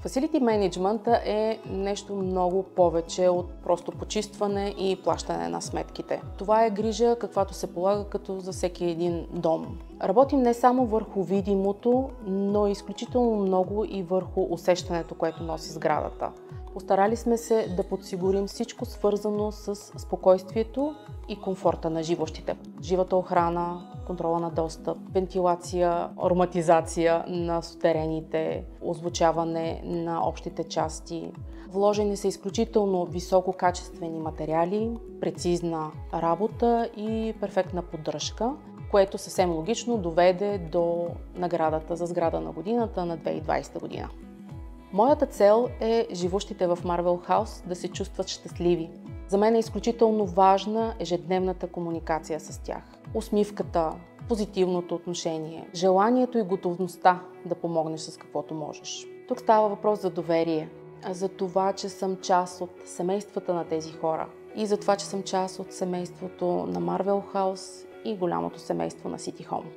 Facility Management е нещо много повече от просто почистване и плащане на сметките. Това е грижа, каквато се полага като за всеки един дом. Работим не само върху видимото, но изключително много и върху усещането, което носи сградата. Постарали сме се да подсигурим всичко свързано с спокойствието и комфорта на живущите. Живата охрана, контрола на достъп, вентилация, ароматизация на сутерените, озвучаване на общите части. Вложени са изключително висококачествени материали, прецизна работа и перфектна поддръжка, което съвсем логично доведе до наградата за сграда на годината на 2020 година. Моята цел е живущите в Marvel House да се чувстват щастливи. За мен е изключително важна ежедневната комуникация с тях. Усмивката, позитивното отношение, желанието и готовността да помогнеш с каквото можеш. Тук става въпрос за доверие, за това, че съм част от семействата на тези хора и за това, че съм част от семейството на Marvel House и голямото семейство на City Home.